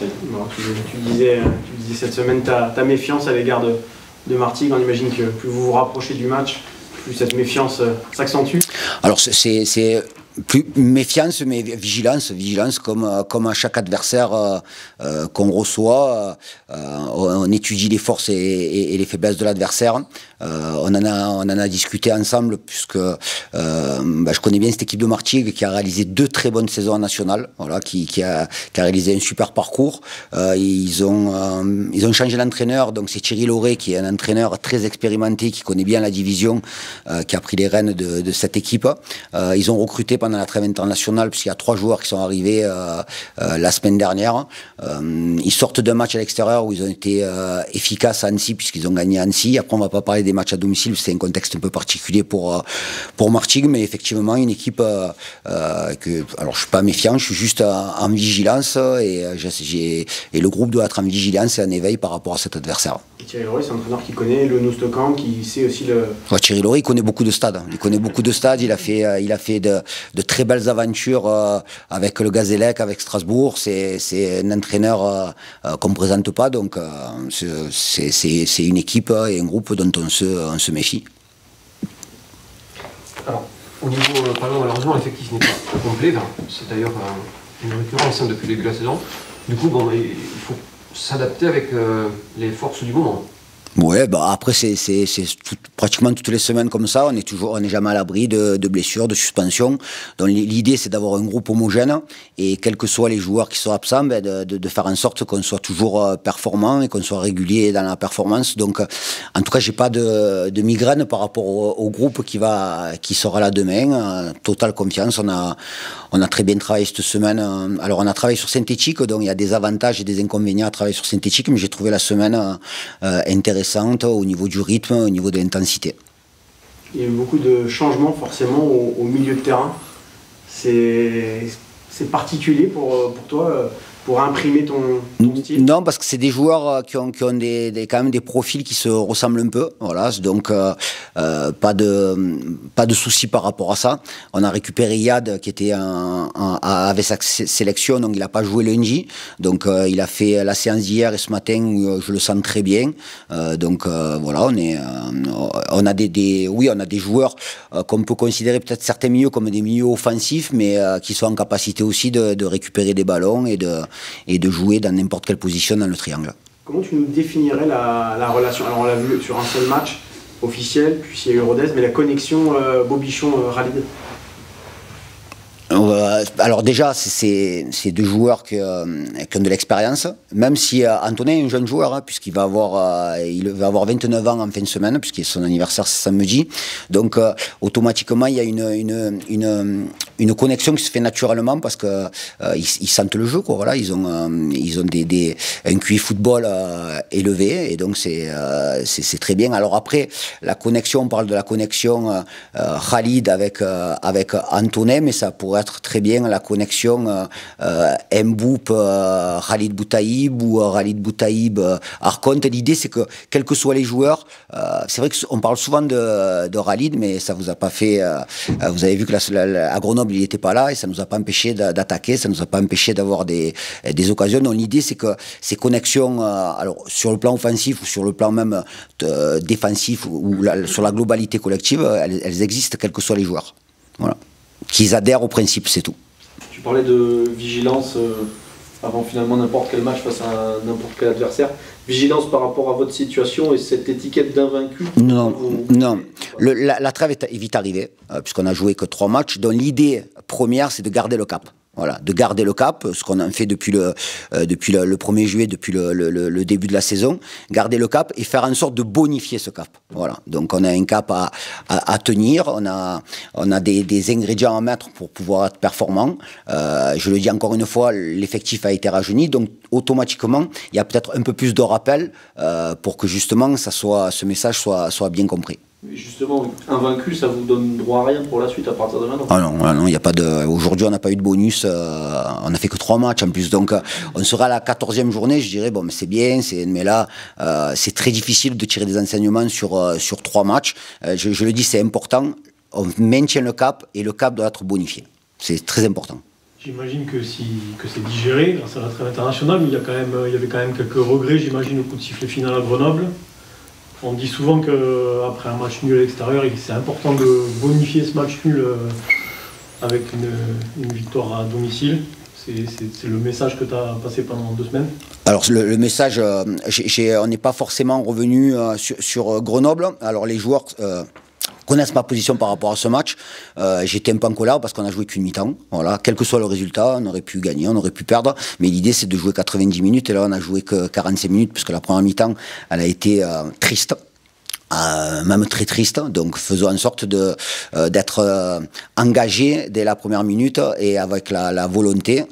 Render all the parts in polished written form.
Bon, tu disais cette semaine ta méfiance à l'égard de Martigues. On imagine que plus vous vous rapprochez du match, plus cette méfiance s'accentue. Alors c'est plus méfiance, mais vigilance comme à chaque adversaire qu'on reçoit. On étudie les forces et les faiblesses de l'adversaire. On en a discuté ensemble puisque je connais bien cette équipe de Martigues qui a réalisé 2 très bonnes saisons en nationale, voilà, qui a réalisé un super parcours. Ils ont changé d'entraîneur, donc c'est Thierry Lauré qui est un entraîneur très expérimenté, qui connaît bien la division, qui a pris les rênes de cette équipe. Ils ont recruté pendant la trêve internationale, puisqu'il y a 3 joueurs qui sont arrivés la semaine dernière. Ils sortent d'un match à l'extérieur où ils ont été efficaces à Annecy, puisqu'ils ont gagné à Annecy. Après, on va pas parler des matchs à domicile, c'est un contexte un peu particulier pour Martigues, mais effectivement, une équipe alors je suis pas méfiant, je suis juste en vigilance, et le groupe doit être en vigilance et en éveil par rapport à cet adversaire. Et Thierry Lauré, c'est un entraîneur qui connaît le Noustocan, qui sait aussi le... Ouais, Thierry Lauré, il connaît beaucoup de stades. Il a fait de très belles aventures avec le Gazélec, avec Strasbourg. C'est un entraîneur qu'on ne présente pas, donc c'est une équipe et un groupe dont on se méfie. Alors, au niveau, malheureusement, l'effectif n'est pas complet. C'est d'ailleurs une récurrence depuis le début de la saison. Du coup, il faut s'adapter avec les forces du moment. Ouais, après c'est pratiquement toutes les semaines comme ça. On n'est jamais à l'abri de blessures, de suspensions. Donc l'idée c'est d'avoir un groupe homogène et quels que soient les joueurs qui sont absents, de faire en sorte qu'on soit toujours performant et qu'on soit régulier dans la performance. Donc en tout cas, j'ai pas de migraine par rapport au groupe qui sera là demain. Totale confiance. On a très bien travaillé cette semaine. Alors on a travaillé sur synthétique, donc il y a des avantages et des inconvénients à travailler sur synthétique, mais j'ai trouvé la semaine intéressante au niveau du rythme, au niveau de l'intensité. Il y a eu beaucoup de changements forcément au milieu de terrain. C'est particulier pour toi, pour imprimer ton style? Non, parce que c'est des joueurs qui ont quand même des profils qui se ressemblent un peu. Voilà, donc pas de soucis par rapport à ça. On a récupéré Yad qui était avec sa sélection, donc il n'a pas joué lundi. Donc il a fait la séance d'hier et ce matin où je le sens très bien. Voilà, on a des joueurs qu'on peut considérer peut-être certains milieux comme des milieux offensifs, mais qui sont en capacité aussi de récupérer des ballons et de jouer dans n'importe quelle position dans le triangle. Comment tu nous définirais la relation? Alors on l'a vu sur un seul match officiel, puis il y a eu Rodez, mais la connexion Bobichon-Khalid? Alors déjà, c'est 2 joueurs qui ont de l'expérience, même si Antonin est un jeune joueur, hein, puisqu'il va avoir 29 ans en fin de semaine, puisque son anniversaire c'est samedi. Donc automatiquement, il y a une connexion qui se fait naturellement parce que ils sentent le jeu, quoi. Voilà, ils ont un QI football élevé, et donc c'est très bien. Alors après, la connexion, on parle de la connexion Khalid avec Antonin, mais ça pourrait être très bien la connexion Mboup Khalid Boutaïb ou Khalid Boutaïb Arconte. L'idée c'est que quels que soient les joueurs, c'est vrai qu'on parle souvent de Khalid, mais ça vous a pas fait vous avez vu que à Grenoble il n'était pas là et ça nous a pas empêché d'attaquer, ça nous a pas empêché d'avoir des occasions. Donc l'idée c'est que ces connexions alors sur le plan offensif ou sur le plan même défensif ou sur la globalité collective, elles existent quels que soient les joueurs. Voilà. Qu'ils adhèrent au principe, c'est tout. Tu parlais de vigilance avant finalement n'importe quel match face à n'importe quel adversaire. Vigilance par rapport à votre situation et cette étiquette d'invaincu? Non. La trêve est vite arrivée, puisqu'on a joué que 3 matchs, dont l'idée première, c'est de garder le cap. Voilà, de garder le cap, ce qu'on a fait depuis le 1er juillet, depuis le début de la saison, garder le cap et faire en sorte de bonifier ce cap. Voilà, donc on a un cap à tenir, on a des ingrédients à mettre pour pouvoir être performant. Je le dis encore une fois, l'effectif a été rajeuni, donc automatiquement, il y a peut-être un peu plus de rappel pour que justement ce message soit bien compris. Justement, invaincu, ça vous donne droit à rien pour la suite à partir de maintenant? Ah non, il n'y a pas de. Aujourd'hui, on n'a pas eu de bonus. On n'a fait que 3 matchs en plus. Donc, on sera à la 14e journée. Je dirais, bon, mais c'est bien. Mais là, c'est très difficile de tirer des enseignements sur 3 matchs. Je le dis, c'est important. On maintient le cap et le cap doit être bonifié. C'est très important. J'imagine que c'est digéré grâce à la trêve internationale, mais il y avait quand même quelques regrets, j'imagine, au coup de sifflet final à Grenoble. On dit souvent qu'après un match nul à l'extérieur, c'est important de bonifier ce match nul avec une victoire à domicile. C'est le message que tu as passé pendant 2 semaines. Alors le message, on n'est pas forcément revenu sur Grenoble. Alors les joueurs connaissent ma position par rapport à ce match. J'étais un peu en colère parce qu'on a joué qu'une mi-temps. Voilà, quel que soit le résultat, on aurait pu gagner, on aurait pu perdre. Mais l'idée, c'est de jouer 90 minutes. Et là, on a joué que 45 minutes puisque la première mi-temps, elle a été triste. Même très triste, donc faisons en sorte d'être engagé dès la première minute et avec la volonté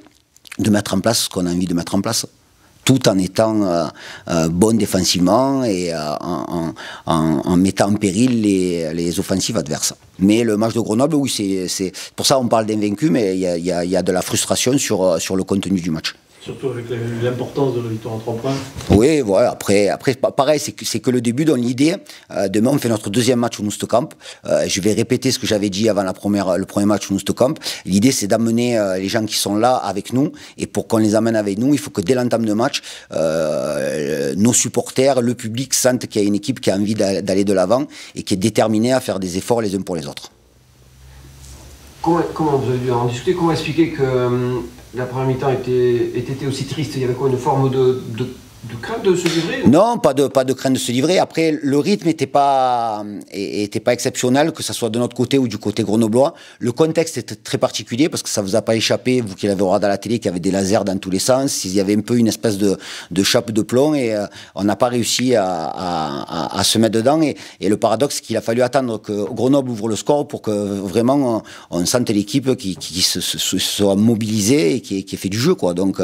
de mettre en place ce qu'on a envie de mettre en place, tout en étant bon défensivement et en mettant en péril les offensives adverses. Mais le match de Grenoble, oui, c'est pour ça on parle d'invaincu, mais il y a de la frustration sur le contenu du match. Surtout avec l'importance de la victoire en 3 points. Oui, voilà. Après pareil, c'est que le début. Dans l'idée, demain, on fait notre 2e match au Noustecamp. Je vais répéter ce que j'avais dit avant le premier match au Noustecamp. L'idée, c'est d'amener les gens qui sont là avec nous. Et pour qu'on les amène avec nous, il faut que dès l'entame de match, nos supporters, le public sentent qu'il y a une équipe qui a envie d'aller de l'avant et qui est déterminée à faire des efforts les uns pour les autres. Comment vous avez dû en discuter? Comment expliquer que la première mi-temps était aussi triste? Il y avait quoi, une forme de crainte de se livrer? Non, pas de crainte de se livrer. Après, le rythme n'était pas exceptionnel, que ce soit de notre côté ou du côté grenoblois. Le contexte était très particulier parce que ça vous a pas échappé, vous qui l'avez regardé à la télé, qu'il y avait des lasers dans tous les sens. Il y avait un peu une espèce de chape de plomb et on n'a pas réussi à se mettre dedans. Et le paradoxe, c'est qu'il a fallu attendre que Grenoble ouvre le score pour que vraiment on sente l'équipe qui se soit mobilisée et qui ait fait du jeu, quoi. Donc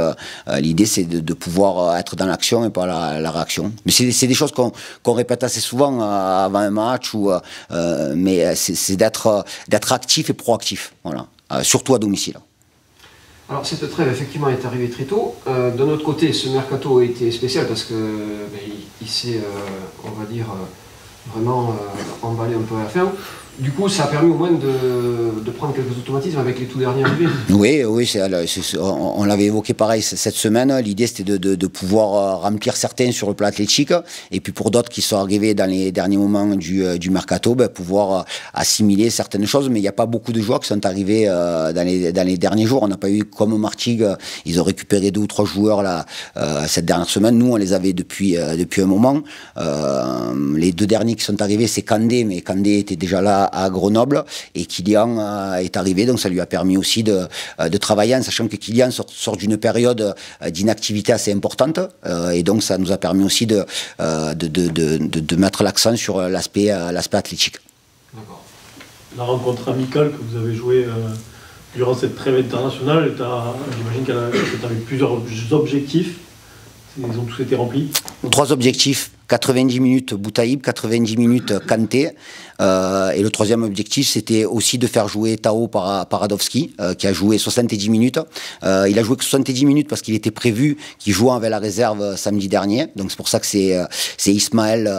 l'idée, c'est de pouvoir être dans l'action et pas la réaction. Mais c'est des choses qu'on répète assez souvent avant un match, mais c'est d'être actif et proactif, voilà. Surtout à domicile. Alors cette trêve effectivement est arrivée très tôt. De notre côté, ce mercato a été spécial parce que il s'est, on va dire, vraiment emballé un peu à la fin. Du coup, ça a permis au moins de prendre quelques automatismes avec les tout derniers arrivés. Oui, on l'avait évoqué pareil cette semaine. L'idée, c'était de pouvoir remplir certains sur le plan athlétique et puis pour d'autres qui sont arrivés dans les derniers moments du mercato, pouvoir assimiler certaines choses. Mais il n'y a pas beaucoup de joueurs qui sont arrivés dans les derniers jours. On n'a pas eu, comme Martigues, ils ont récupéré 2 ou 3 joueurs là, cette dernière semaine. Nous, on les avait depuis un moment. Les 2 derniers qui sont arrivés, c'est Kandé, mais Kandé était déjà là à Grenoble et Kylian est arrivé, donc ça lui a permis aussi de travailler en sachant que Kylian sort d'une période d'inactivité assez importante et donc ça nous a permis aussi de mettre l'accent sur l'aspect athlétique. D'accord. La rencontre amicale que vous avez jouée durant cette trêve internationale, j'imagine que tu avais plusieurs objectifs. Ils ont tous été remplis. 3 objectifs. 90 minutes Boutaïb, 90 minutes Kanté. Et le 3e objectif, c'était aussi de faire jouer Tao Paradowski, qui a joué 70 minutes. Il a joué que 70 minutes parce qu'il était prévu qu'il joue avec la réserve samedi dernier. Donc c'est pour ça que c'est Ismaël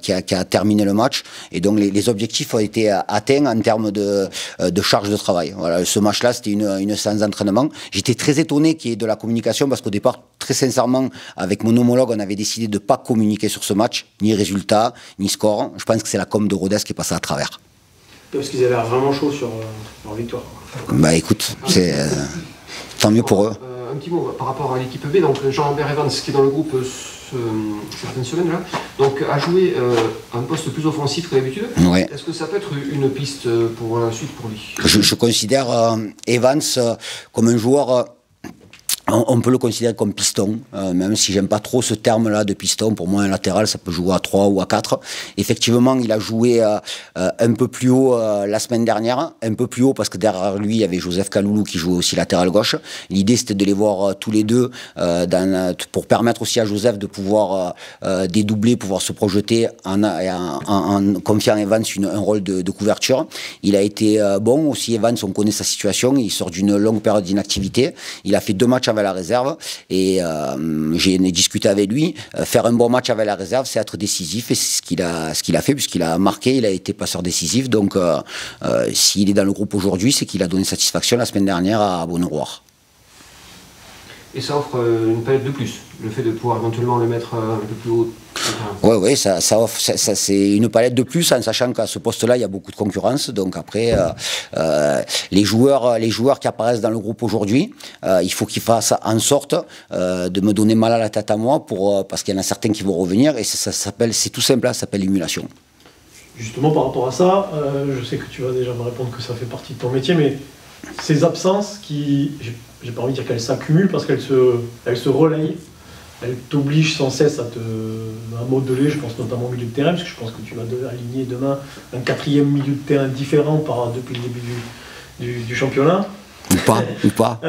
qui a terminé le match. Et donc les objectifs ont été atteints en termes de charge de travail. Voilà, ce match-là, c'était une séance d'entraînement. J'étais très étonné qu'il y ait de la communication parce qu'au départ, très sincèrement, avec mon homologue, on avait décidé de ne pas communiquer sur ce match, ni résultat, ni score. Je pense que c'est la com de Rodez qui est passée à travers. Parce qu'ils avaient vraiment chaud sur leur victoire. Écoute, c'est tant mieux pour eux. Un petit mot par rapport à l'équipe B, donc Jean-Albert Evans qui est dans le groupe certaines semaines là, donc a joué un poste plus offensif que d'habitude. Ouais. Est-ce que ça peut être une piste pour la suite pour lui? Je considère Evans comme un joueur. On peut le considérer comme piston, même si j'aime pas trop ce terme-là de piston. Pour moi, un latéral, ça peut jouer à 3 ou à 4. Effectivement, il a joué un peu plus haut la semaine dernière, un peu plus haut parce que derrière lui, il y avait Joseph Kaloulou qui jouait aussi latéral gauche. L'idée, c'était de les voir tous les deux pour permettre aussi à Joseph de pouvoir dédoubler, pouvoir se projeter en confiant à Evans un rôle de couverture. Il a été bon aussi, Evans, on connaît sa situation. Il sort d'une longue période d'inactivité. Il a fait 2 matchs avec la réserve et j'ai discuté avec lui. Faire un bon match avec la réserve, c'est être décisif et c'est ce qu'il a fait puisqu'il a marqué, il a été passeur décisif. Donc s'il est dans le groupe aujourd'hui, c'est qu'il a donné satisfaction la semaine dernière à Bonneroire. et ça offre une palette de plus, le fait de pouvoir éventuellement le mettre un peu plus haut. Oui, ça offre, c'est une palette de plus, en sachant qu'à ce poste-là, il y a beaucoup de concurrence. Donc après, les joueurs qui apparaissent dans le groupe aujourd'hui, il faut qu'ils fassent en sorte de me donner mal à la tête à moi, parce qu'il y en a certains qui vont revenir, et c'est tout simple, ça s'appelle l'émulation. Justement, par rapport à ça, je sais que tu vas déjà me répondre que ça fait partie de ton métier, mais ces absences qui, j'ai pas envie de dire qu'elles s'accumulent, parce qu'elles se relayent, elles t'obligent sans cesse à modeler, je pense notamment au milieu de terrain, parce que je pense que tu vas aligner demain un 4e milieu de terrain différent depuis le début du championnat. Ou pas.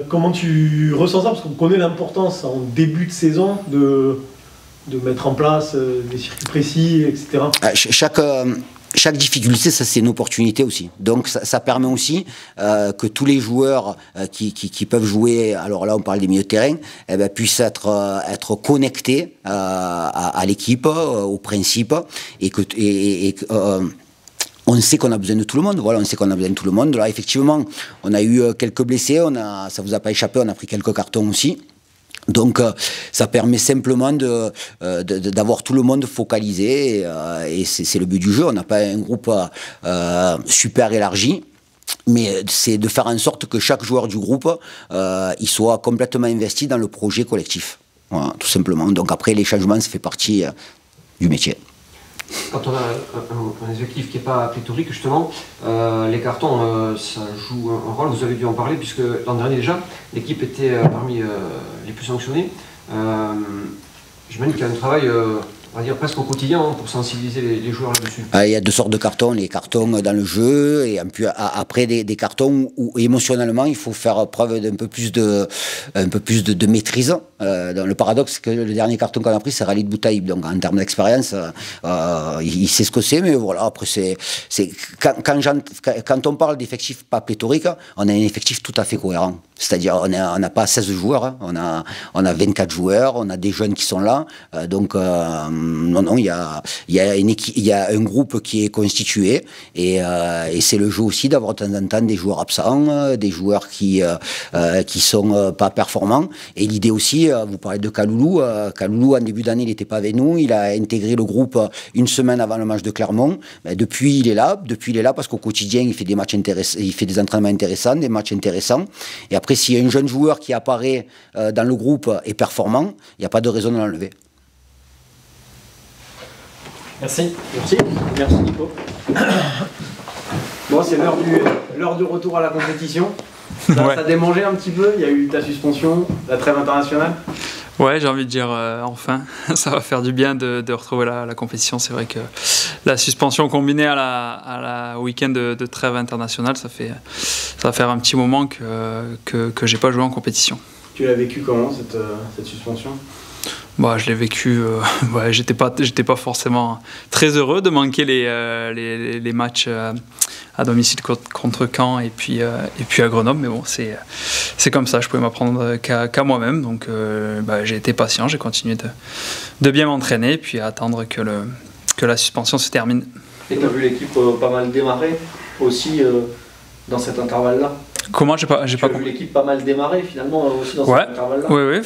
Comment tu ressens ça? Parce qu'on connaît l'importance en début de saison de mettre en place des circuits précis, etc. Chaque difficulté, ça c'est une opportunité aussi. Donc ça permet aussi que tous les joueurs qui peuvent jouer, alors là on parle des milieux de terrain, puissent être connectés à l'équipe, au principe, on sait qu'on a besoin de tout le monde. Voilà, on sait qu'on a besoin de tout le monde. Là, effectivement, on a eu quelques blessés, ça vous a pas échappé, on a pris quelques cartons aussi. Donc ça permet simplement d'avoir tout le monde focalisé, et c'est le but du jeu. On n'a pas un groupe super élargi, mais c'est de faire en sorte que chaque joueur du groupe il soit complètement investi dans le projet collectif. Voilà, tout simplement. Donc après, les changements, ça fait partie du métier. Quand on a un effectif qui n'est pas pléthorique, justement, les cartons, ça joue un rôle. Vous avez dû en parler, puisque l'an dernier déjà, l'équipe était parmi les plus sanctionnées. J'imagine qu'il y a un travail, on va dire, presque au quotidien, pour sensibiliser les joueurs là-dessus. Il y a deux sortes de cartons, les cartons dans le jeu, et puis après des cartons où émotionnellement il faut faire preuve d'un peu plus de maîtrise. Le paradoxe, c'est que le dernier carton qu'on a pris, c'est Khalid Boutaïb. Donc en termes d'expérience, il sait ce que c'est, mais voilà, après quand on parle d'effectifs pas pléthoriques, on a un effectif tout à fait cohérent. C'est-à-dire on n'a pas 16 joueurs, hein, on a 24 joueurs, on a des jeunes qui sont là, donc il y a un groupe qui est constitué, et c'est le jeu aussi d'avoir de temps en temps des joueurs absents, des joueurs qui sont pas performants. Et l'idée aussi, vous parlez de Kaloulou. Kaloulou, en début d'année, il n'était pas avec nous. Il a intégré le groupe une semaine avant le match de Clermont. Depuis, il est là. Parce qu'au quotidien, il fait des matchs intéressants, il fait des entraînements intéressants, des matchs intéressants. Et après, s'il y a un jeune joueur qui apparaît dans le groupe et performant, il n'y a pas de raison de l'enlever. Merci. Merci Nico. Bon, c'est l'heure du retour à la compétition. Ça a démangé un petit peu, il y a eu ta suspension, la trêve internationale. Ouais, j'ai envie de dire enfin, ça va faire du bien de retrouver la compétition. C'est vrai que la suspension combinée à la week-end de trêve internationale, ça va faire un petit moment que j'ai pas joué en compétition. Tu l'as vécu comment cette suspension? Bah, je l'ai vécu, j'étais pas forcément très heureux de manquer les matchs à domicile contre Caen et puis à Grenoble, mais bon, c'est comme ça, je pouvais m'apprendre qu'à moi-même, donc j'ai été patient, j'ai continué de bien m'entraîner et puis à attendre que la suspension se termine. Et tu as vu l'équipe pas mal démarrer aussi dans cet intervalle-là? Comment? J'ai pas vu l'équipe pas mal démarrer finalement aussi dans cet intervalle-là? Oui,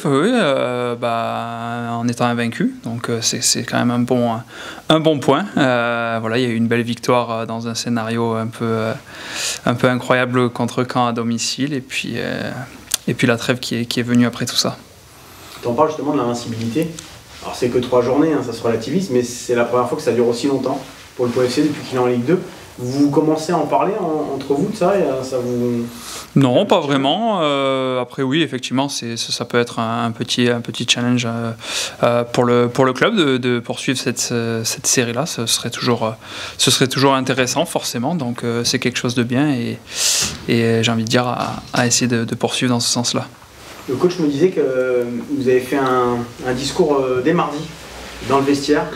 en étant invaincu, donc c'est quand même un bon point. Voilà, il y a eu une belle victoire dans un scénario un peu incroyable contre Caen à domicile, et puis la trêve qui est venue après tout ça. Tu en parles justement de l'invincibilité. Alors c'est que 3 journées, hein, ça se relativise, mais c'est la première fois que ça dure aussi longtemps pour le POFC depuis qu'il est en Ligue 2. Vous commencez à en parler entre vous de ça, et ça vous... Non, pas vraiment. Après oui, effectivement, ça peut être un petit challenge pour le club de poursuivre cette série-là. Ce serait toujours intéressant, forcément. Donc c'est quelque chose de bien, et j'ai envie de dire à essayer de poursuivre dans ce sens-là. Le coach me disait que vous avez fait un discours dès mardi dans le vestiaire,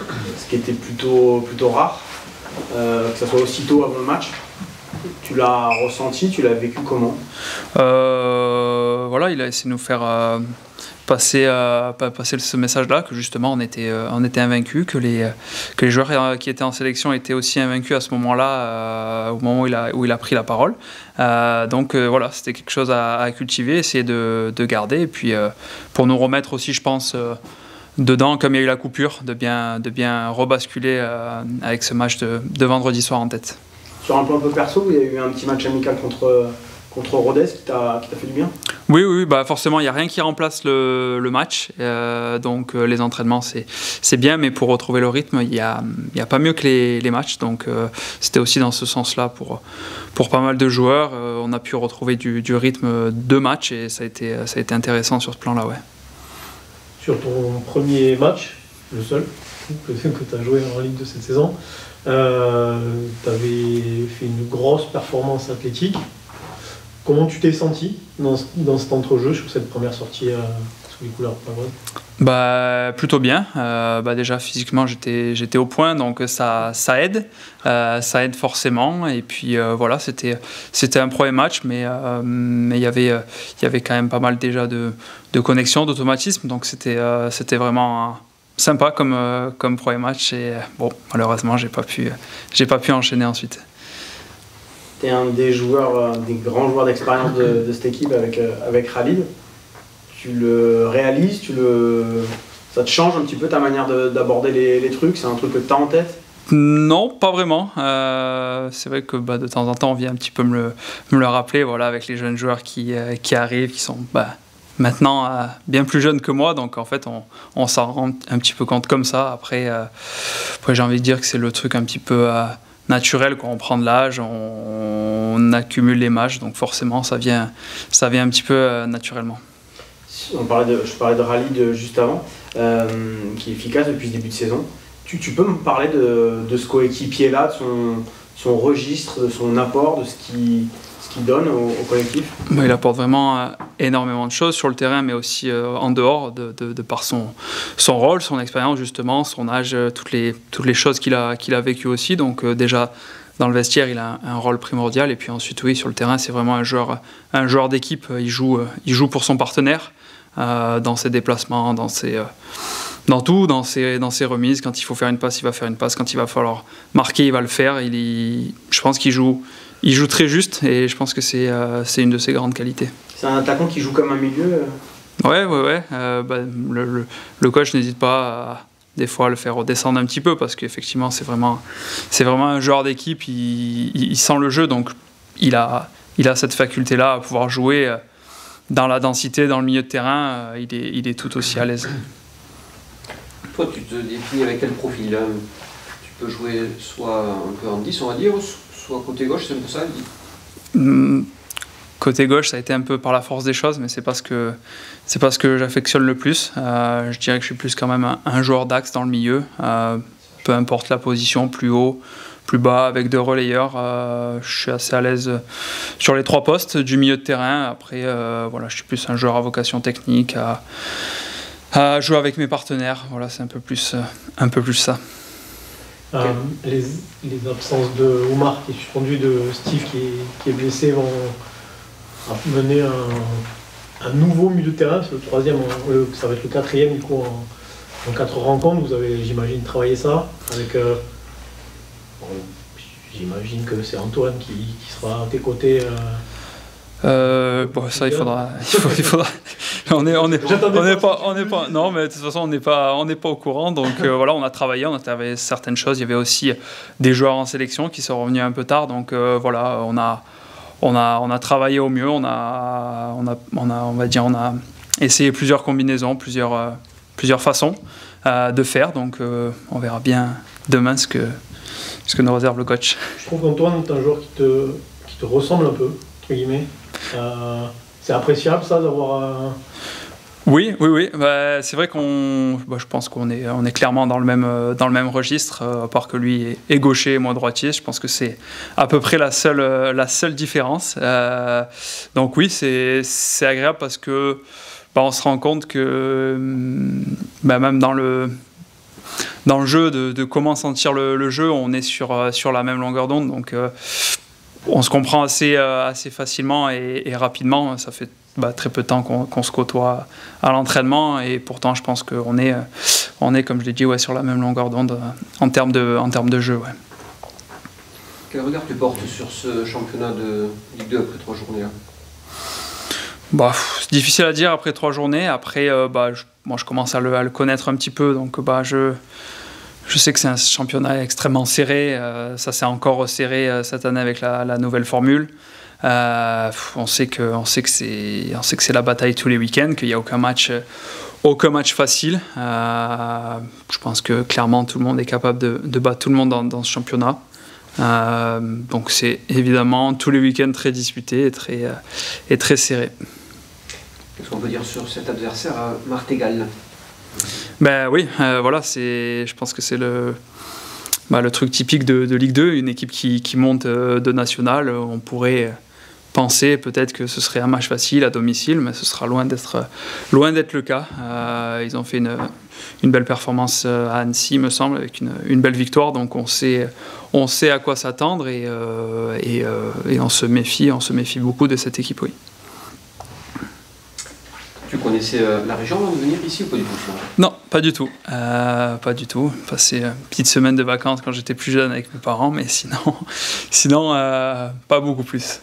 ce qui était plutôt rare. Que ça soit aussitôt avant le match. Tu l'as ressenti, tu l'as vécu comment? Voilà, il a essayé de nous faire passer ce message-là, que justement on était invaincus, que les joueurs qui étaient en sélection étaient aussi invaincus à ce moment-là, au moment où il a pris la parole. Donc voilà, c'était quelque chose à cultiver, essayer de garder, et puis pour nous remettre aussi, je pense, dedans, comme il y a eu la coupure, de bien rebasculer avec ce match de vendredi soir en tête. Sur un plan un peu perso, il y a eu un petit match amical contre Rodez qui t'a fait du bien? Oui, bah forcément, il n'y a rien qui remplace le match. Donc les entraînements, c'est bien, mais pour retrouver le rythme, il y a pas mieux que les matchs. Donc c'était aussi dans ce sens-là pour pas mal de joueurs. On a pu retrouver du rythme de match, et ça a été intéressant sur ce plan-là. Ouais. Sur ton premier match, le seul que tu as joué en Ligue de cette saison, tu avais fait une grosse performance athlétique. Comment tu t'es senti dans cet entrejeu sur cette première sortie sous les couleurs pavoises? Bah, plutôt bien. Déjà physiquement j'étais au point, donc ça aide. Ça aide forcément. Et puis voilà, c'était un premier match, mais il y avait quand même pas mal déjà de connexion, d'automatisme. Donc c'était vraiment sympa comme premier match. Et bon, malheureusement j'ai pas pu enchaîner ensuite. Tu es un des grands joueurs d'expérience de cette équipe avec Khalid. Tu le réalises, ça te change un petit peu ta manière d'aborder les trucs? C'est un truc que tu as en tête? Non, pas vraiment. C'est vrai que de temps en temps, on vient un petit peu me le rappeler, voilà, avec les jeunes joueurs qui arrivent, qui sont maintenant bien plus jeunes que moi. Donc en fait, on s'en rend un petit peu compte comme ça. Après j'ai envie de dire que c'est le truc un petit peu naturel, quand on prend de l'âge, on accumule les matchs, donc forcément ça vient un petit peu naturellement. Je parlais de Khalid juste avant, qui est efficace depuis le début de saison. Tu peux me parler de ce coéquipier-là, de son registre, de son apport, de ce qu'il donne au collectif? Il apporte vraiment énormément de choses sur le terrain, mais aussi en dehors, de par son rôle, son expérience justement, son âge, toutes les choses qu'il a vécues aussi. Donc déjà dans le vestiaire, il a un rôle primordial, et puis ensuite oui, sur le terrain, c'est vraiment un joueur d'équipe. Il joue pour son partenaire dans ses déplacements, dans tout, dans ses remises. Quand il faut faire une passe, il va faire une passe. Quand il va falloir marquer, il va le faire. Je pense qu'il joue très juste, et je pense que c'est une de ses grandes qualités. C'est un attaquant qui joue comme un milieu? Ouais. Le coach n'hésite pas des fois à le faire redescendre un petit peu, parce qu'effectivement c'est vraiment un joueur d'équipe. Il sent le jeu, donc il a cette faculté-là à pouvoir jouer dans la densité, dans le milieu de terrain. Il est tout aussi à l'aise. Toi, tu te définis avec quel profil? Tu peux jouer soit un peu en 10, on va dire, soit côté gauche, c'est un peu ça? Côté gauche, ça a été un peu par la force des choses, mais c'est pas ce que j'affectionne le plus. Je dirais que je suis plus quand même un joueur d'axe dans le milieu, peu importe la position, plus haut, plus bas, avec deux relayeurs. Je suis assez à l'aise sur les trois postes du milieu de terrain. Après, je suis plus un joueur à vocation technique, à jouer avec mes partenaires. Voilà, c'est un peu plus ça. Les absences de Oumar qui est suspendu, de Steve qui est blessé, vont mener un nouveau milieu de terrain. C'est le troisième, ça va être le quatrième du coup en 4 rencontres. Vous avez, j'imagine, travaillé ça avec. J'imagine que c'est Antoine qui sera à tes côtés. Ça il faudra. On n'est pas. Non, mais de toute façon on n'est pas au courant. Donc voilà, on a travaillé certaines choses. Il y avait aussi des joueurs en sélection qui sont revenus un peu tard. Donc voilà, on a travaillé au mieux. On a essayé plusieurs combinaisons, plusieurs façons de faire. Donc on verra bien demain ce que nous réserve le coach. Je trouve qu'Antoine est un joueur qui te ressemble un peu, entre guillemets. C'est appréciable ça d'avoir. Oui. C'est vrai je pense qu'on est clairement dans le même registre, à part que lui est gaucher et moi droitier. Je pense que c'est à peu près la seule différence. Donc oui, c'est agréable parce que on se rend compte que même dans le jeu, de comment sentir le jeu, on est sur la même longueur d'onde. Donc on se comprend assez facilement et rapidement. Ça fait très peu de temps qu'on se côtoie à l'entraînement, et pourtant je pense qu'on est, comme je l'ai dit, sur la même longueur d'onde en termes de jeu. Ouais. Quel regard tu portes sur ce championnat de Ligue 2 après 3 journées là? C'est difficile à dire après 3 journées. Après, moi je commence à le connaître un petit peu, donc je sais que c'est un championnat extrêmement serré. Ça s'est encore resserré cette année avec la nouvelle formule. On sait que c'est la bataille tous les week-ends, qu'il n'y a aucun match facile. Je pense que clairement tout le monde est capable de battre tout le monde dans ce championnat. Donc c'est évidemment tous les week-ends très disputés et très serré. Qu'est-ce qu'on peut dire sur cet adversaire, Martégal? Oui, je pense que c'est le truc typique de Ligue 2, une équipe qui monte de national. On pourrait penser peut-être que ce serait un match facile à domicile, mais ce sera loin d'être le cas. Ils ont fait une belle performance à Annecy, me semble, avec une belle victoire, donc on sait à quoi s'attendre, et on se méfie beaucoup de cette équipe, oui. Tu connaissais la région avant de venir ici ou pas du tout? Non, pas du tout. Pas du tout. Passé une petite semaine de vacances quand j'étais plus jeune avec mes parents, mais sinon pas beaucoup plus.